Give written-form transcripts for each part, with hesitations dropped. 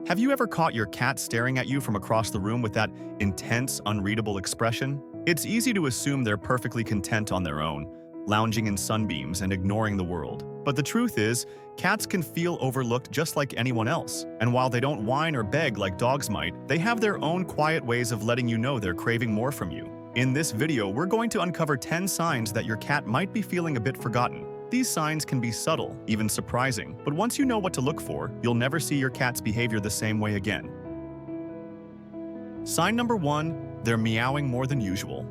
Have you ever caught your cat staring at you from across the room with that intense, unreadable expression? It's easy to assume they're perfectly content on their own, lounging in sunbeams and ignoring the world. But the truth is, cats can feel overlooked just like anyone else. And while they don't whine or beg like dogs might, they have their own quiet ways of letting you know they're craving more from you. In this video, we're going to uncover 10 signs that your cat might be feeling a bit forgotten. These signs can be subtle, even surprising, but once you know what to look for, you'll never see your cat's behavior the same way again. Sign number 1, they're meowing more than usual.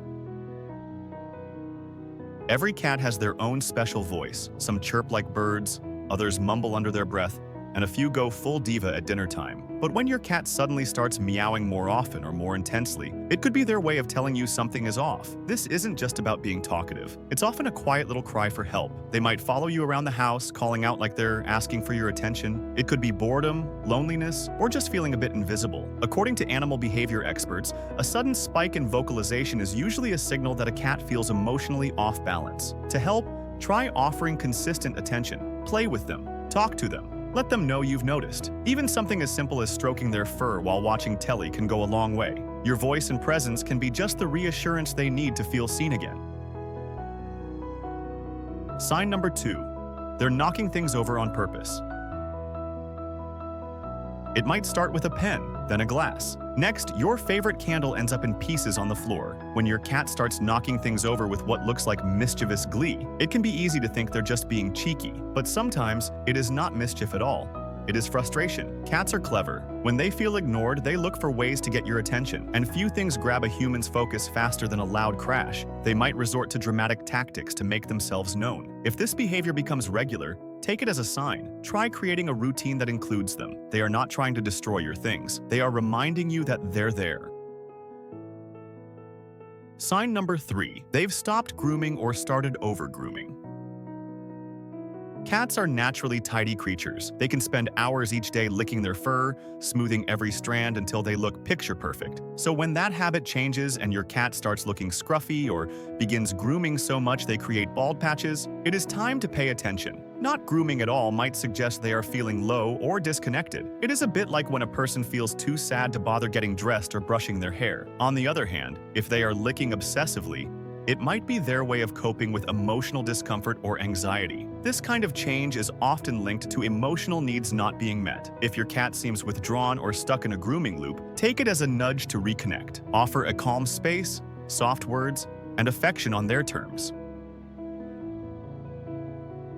Every cat has their own special voice. Some chirp like birds, others mumble under their breath, and a few go full diva at dinner time. But when your cat suddenly starts meowing more often or more intensely, it could be their way of telling you something is off. This isn't just about being talkative. It's often a quiet little cry for help. They might follow you around the house, calling out like they're asking for your attention. It could be boredom, loneliness, or just feeling a bit invisible. According to animal behavior experts, a sudden spike in vocalization is usually a signal that a cat feels emotionally off balance. To help, try offering consistent attention. Play with them. Talk to them. Let them know you've noticed. Even something as simple as stroking their fur while watching telly can go a long way. Your voice and presence can be just the reassurance they need to feel seen again. Sign number 2, they're knocking things over on purpose. It might start with a pen, then a glass. Next, your favorite candle ends up in pieces on the floor. When your cat starts knocking things over with what looks like mischievous glee, it can be easy to think they're just being cheeky. But sometimes, it is not mischief at all. It is frustration. Cats are clever. When they feel ignored, they look for ways to get your attention. And few things grab a human's focus faster than a loud crash. They might resort to dramatic tactics to make themselves known. If this behavior becomes regular, take it as a sign. Try creating a routine that includes them. They are not trying to destroy your things. They are reminding you that they're there. Sign number 3, they've stopped grooming or started over-grooming. Cats are naturally tidy creatures. They can spend hours each day licking their fur, smoothing every strand until they look picture perfect. So when that habit changes and your cat starts looking scruffy or begins grooming so much they create bald patches, it is time to pay attention. Not grooming at all might suggest they are feeling low or disconnected. It is a bit like when a person feels too sad to bother getting dressed or brushing their hair. On the other hand, if they are licking obsessively, it might be their way of coping with emotional discomfort or anxiety. This kind of change is often linked to emotional needs not being met. If your cat seems withdrawn or stuck in a grooming loop, take it as a nudge to reconnect. Offer a calm space, soft words, and affection on their terms.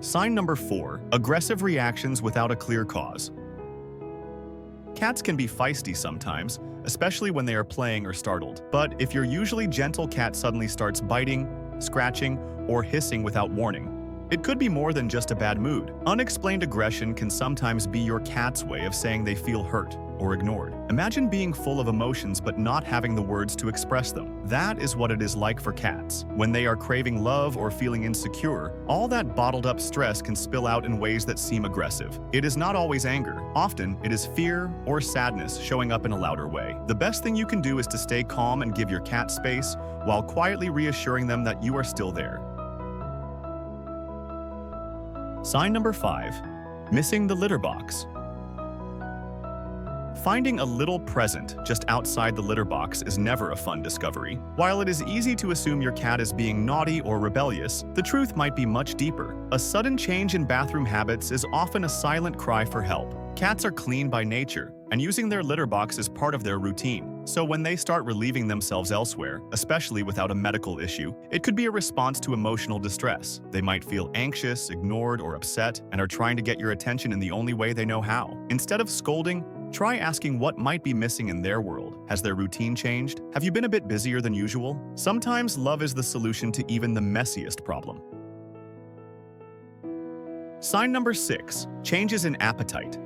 Sign number 4, aggressive reactions without a clear cause. Cats can be feisty sometimes, especially when they are playing or startled. But if your usually gentle cat suddenly starts biting, scratching, or hissing without warning, it could be more than just a bad mood. Unexplained aggression can sometimes be your cat's way of saying they feel hurt or ignored. Imagine being full of emotions but not having the words to express them. That is what it is like for cats. When they are craving love or feeling insecure, all that bottled up stress can spill out in ways that seem aggressive. It is not always anger. Often, it is fear or sadness showing up in a louder way. The best thing you can do is to stay calm and give your cat space while quietly reassuring them that you are still there. Sign number 5, missing the litter box. Finding a little present just outside the litter box is never a fun discovery. While it is easy to assume your cat is being naughty or rebellious, the truth might be much deeper. A sudden change in bathroom habits is often a silent cry for help. Cats are clean by nature, and using their litter box is part of their routine. So when they start relieving themselves elsewhere, especially without a medical issue, it could be a response to emotional distress. They might feel anxious, ignored, or upset, and are trying to get your attention in the only way they know how. Instead of scolding, try asking what might be missing in their world. Has their routine changed? Have you been a bit busier than usual? Sometimes love is the solution to even the messiest problem. Sign number 6, changes in appetite.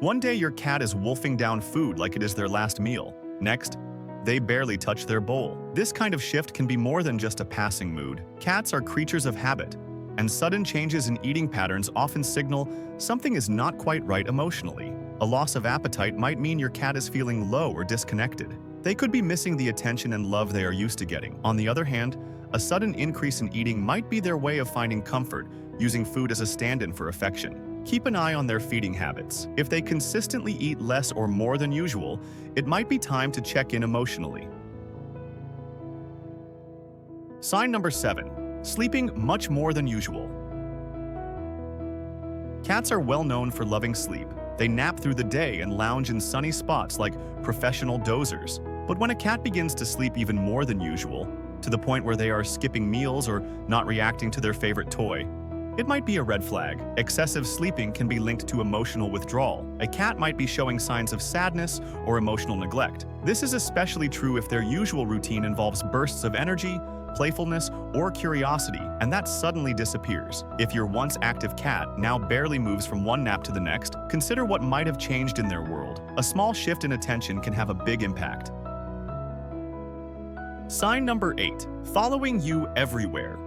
One day your cat is wolfing down food like it is their last meal. Next, they barely touch their bowl. This kind of shift can be more than just a passing mood. Cats are creatures of habit, and sudden changes in eating patterns often signal something is not quite right emotionally. A loss of appetite might mean your cat is feeling low or disconnected. They could be missing the attention and love they are used to getting. On the other hand, a sudden increase in eating might be their way of finding comfort, using food as a stand-in for affection. Keep an eye on their feeding habits. If they consistently eat less or more than usual, it might be time to check in emotionally. Sign number 7. Sleeping much more than usual. Cats are well known for loving sleep. They nap through the day and lounge in sunny spots like professional dozers. But when a cat begins to sleep even more than usual, to the point where they are skipping meals or not reacting to their favorite toy, it might be a red flag. Excessive sleeping can be linked to emotional withdrawal. A cat might be showing signs of sadness or emotional neglect. This is especially true if their usual routine involves bursts of energy, playfulness, or curiosity, and that suddenly disappears. If your once active cat now barely moves from one nap to the next, consider what might have changed in their world. A small shift in attention can have a big impact. Sign number 8. Following you everywhere.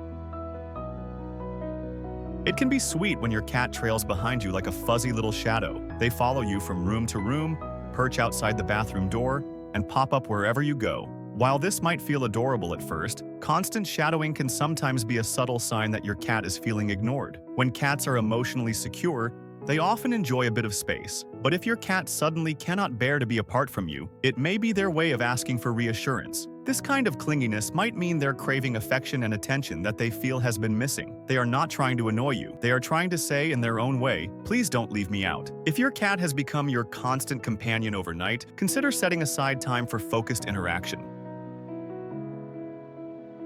It can be sweet when your cat trails behind you like a fuzzy little shadow. They follow you from room to room, perch outside the bathroom door, and pop up wherever you go. While this might feel adorable at first, constant shadowing can sometimes be a subtle sign that your cat is feeling ignored. When cats are emotionally secure, they often enjoy a bit of space. But if your cat suddenly cannot bear to be apart from you, it may be their way of asking for reassurance. This kind of clinginess might mean they're craving affection and attention that they feel has been missing. They are not trying to annoy you. They are trying to say in their own way, "Please don't leave me out." If your cat has become your constant companion overnight, consider setting aside time for focused interaction.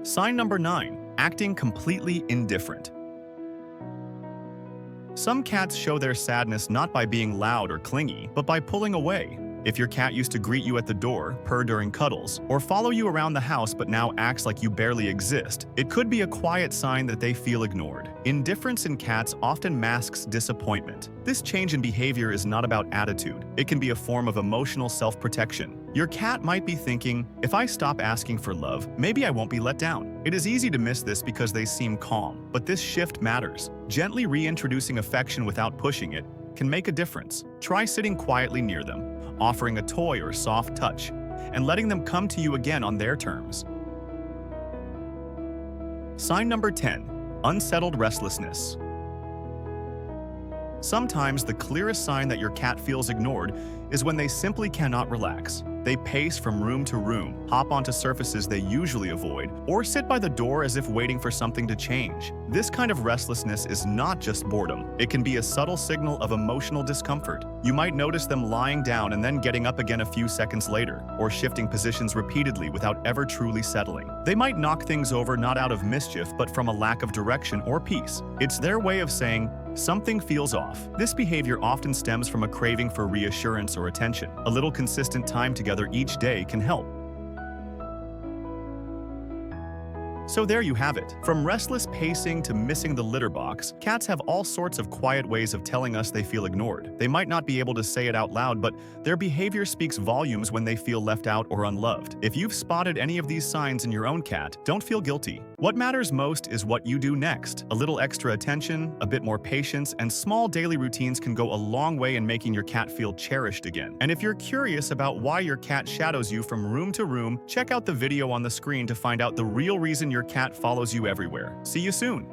Sign number 9. Acting completely indifferent. Some cats show their sadness not by being loud or clingy, but by pulling away. If your cat used to greet you at the door, purr during cuddles, or follow you around the house but now acts like you barely exist, it could be a quiet sign that they feel ignored. Indifference in cats often masks disappointment. This change in behavior is not about attitude. It can be a form of emotional self-protection. Your cat might be thinking, "If I stop asking for love, maybe I won't be let down." It is easy to miss this because they seem calm, but this shift matters. Gently reintroducing affection without pushing it can make a difference. Try sitting quietly near them, offering a toy or soft touch, and letting them come to you again on their terms. Sign number 10. Unsettled restlessness. Sometimes the clearest sign that your cat feels ignored is when they simply cannot relax. They pace from room to room, hop onto surfaces they usually avoid, or sit by the door as if waiting for something to change. This kind of restlessness is not just boredom. It can be a subtle signal of emotional discomfort. You might notice them lying down and then getting up again a few seconds later, or shifting positions repeatedly without ever truly settling. They might knock things over not out of mischief, but from a lack of direction or peace. It's their way of saying, "Something feels off." This behavior often stems from a craving for reassurance or attention. A little consistent time together each day can help. So there you have it. From restless pacing to missing the litter box, cats have all sorts of quiet ways of telling us they feel ignored. They might not be able to say it out loud, but their behavior speaks volumes when they feel left out or unloved. If you've spotted any of these signs in your own cat, don't feel guilty. What matters most is what you do next. A little extra attention, a bit more patience, and small daily routines can go a long way in making your cat feel cherished again. And if you're curious about why your cat shadows you from room to room, check out the video on the screen to find out the real reason your cat follows you everywhere. See you soon!